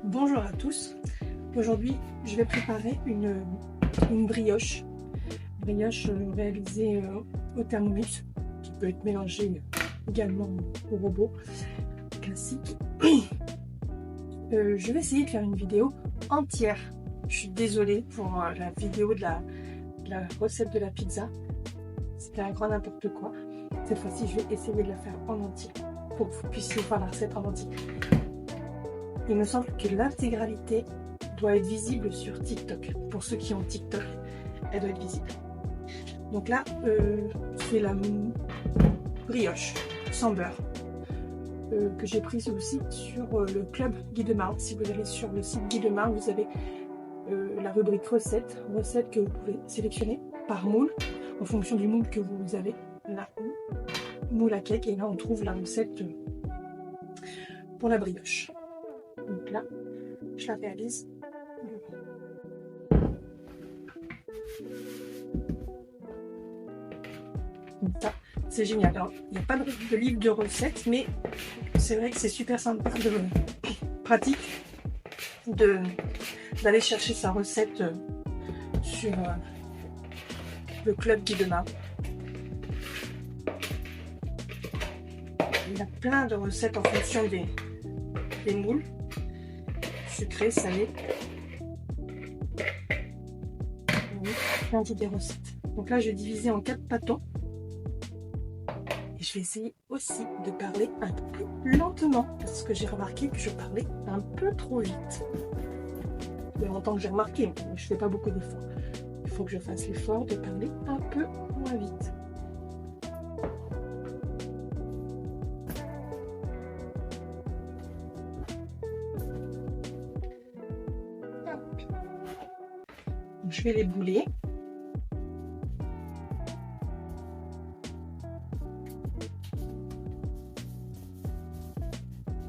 Bonjour à tous. Aujourd'hui, je vais préparer une brioche. Brioche réalisée au Thermomix, qui peut être mélangée également au robot classique. Je vais essayer de faire une vidéo entière. Je suis désolée pour la vidéo de la recette de la pizza. C'était un grand n'importe quoi. Cette fois-ci, je vais essayer de la faire en entier pour que vous puissiez voir la recette en entier. Il me semble que l'intégralité doit être visible sur TikTok. Pour ceux qui ont TikTok, elle doit être visible. Donc là, c'est la brioche sans beurre que j'ai prise aussi sur le club Guy de Marne. Si vous allez sur le site Guy de Marne, vous avez la rubrique recettes que vous pouvez sélectionner par moule, en fonction du moule que vous avez. La moule à cake, et là on trouve la recette pour la brioche. Donc là, je la réalise. Ça, c'est génial. Alors, il n'y a pas de livre de recettes, mais c'est vrai que c'est super sympa, pratique d'aller chercher sa recette sur le club Guy de Marne. Il y a plein de recettes en fonction des moules, sucré, salé. Oui, plein d'idées recettes. Donc là, je vais diviser en 4 pâtons. Et je vais essayer aussi de parler un peu plus lentement, parce que j'ai remarqué que je parlais un peu trop vite. Ça fait longtemps que j'ai remarqué, mais je ne fais pas beaucoup d'efforts. Il faut que je fasse l'effort de parler un peu moins vite. Je vais les bouler.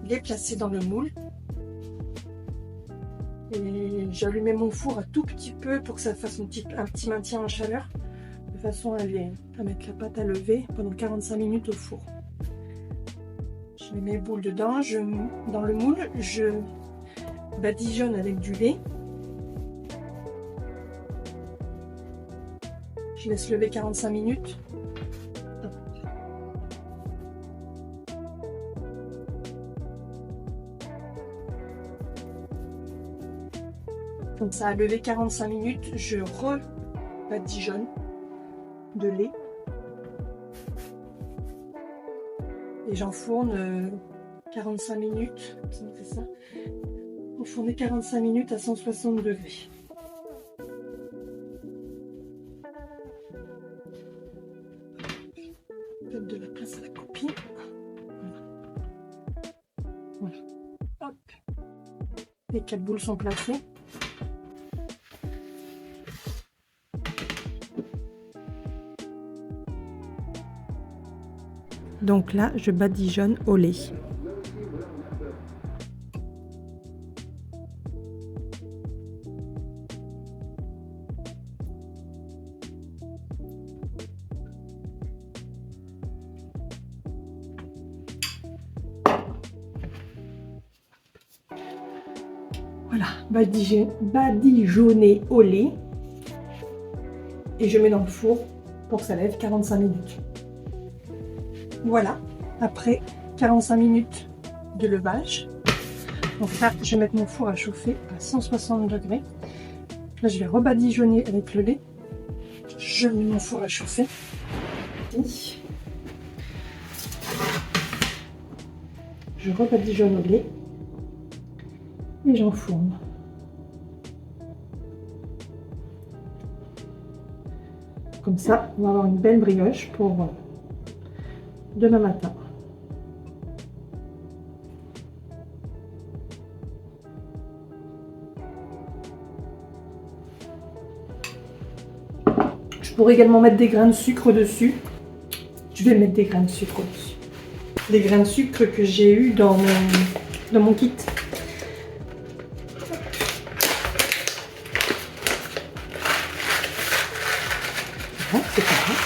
Les placer dans le moule. Et j'allumais mon four un tout petit peu pour que ça fasse un petit maintien en chaleur, de façon à mettre la pâte à lever pendant 45 minutes au four. Je mets mes boules dedans, dans le moule, je badigeonne avec du lait. Je laisse lever 45 minutes. Comme ça a levé 45 minutes, je rebadigeonne de lait. Et j'enfourne 45 minutes. Ça me fait ça. Enfourner 45 minutes à 160 degrés. Faites de la place à la copie. Voilà. Hop. Les 4 boules sont placées. Donc là, je badigeonne au lait. Voilà, badigeonné au lait. Et je mets dans le four pour que ça lève 45 minutes. Voilà, après 45 minutes de levage. Donc là, je vais mettre mon four à chauffer à 160 degrés. Là, je vais rebadigeonner avec le lait. Je mets mon four à chauffer. Je rebadigeonne au lait. Et j'enfourne. Comme ça, on va avoir une belle brioche pour demain matin. Je pourrais également mettre des grains de sucre dessus. Je vais mettre des grains de sucre dessus. Des grains de sucre que j'ai eu dans mon kit. Bon, c'est pas grave.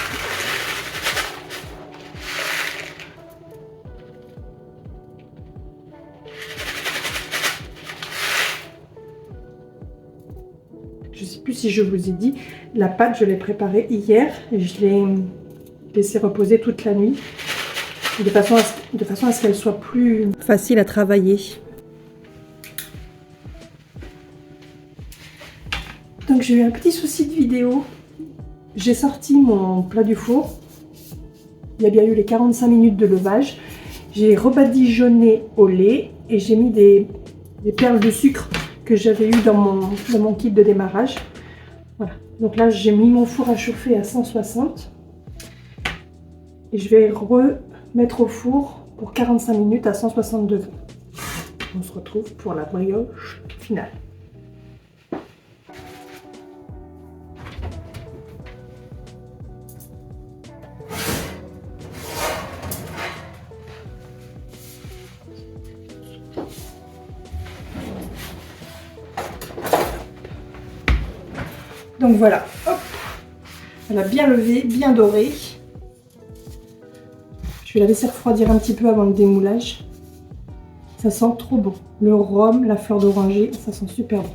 je ne sais plus si je vous ai dit, la pâte, je l'ai préparée hier et je l'ai laissée reposer toute la nuit de façon à ce qu'elle soit plus facile à travailler. Donc j'ai eu un petit souci de vidéo. J'ai sorti mon plat du four. Il y a bien eu les 45 minutes de levage. J'ai rebadigeonné au lait et j'ai mis des perles de sucre que j'avais eu dans mon kit de démarrage. Voilà. Donc là, j'ai mis mon four à chauffer à 160. Et je vais remettre au four pour 45 minutes à 160 degrés. On se retrouve pour la brioche finale. Donc voilà, hop, elle a bien levé, bien doré. Je vais la laisser refroidir un petit peu avant le démoulage. Ça sent trop bon. Le rhum, la fleur d'oranger, ça sent super bon.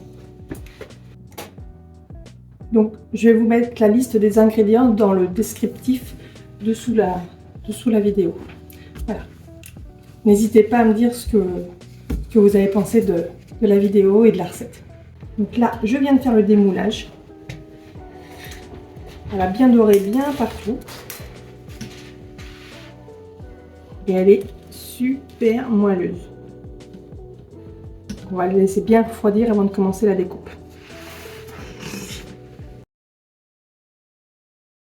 Donc je vais vous mettre la liste des ingrédients dans le descriptif dessous la vidéo. Voilà. N'hésitez pas à me dire ce que vous avez pensé de la vidéo et de la recette. Donc là, je viens de faire le démoulage. Elle a bien doré, bien partout. Et elle est super moelleuse. On va la laisser bien refroidir avant de commencer la découpe.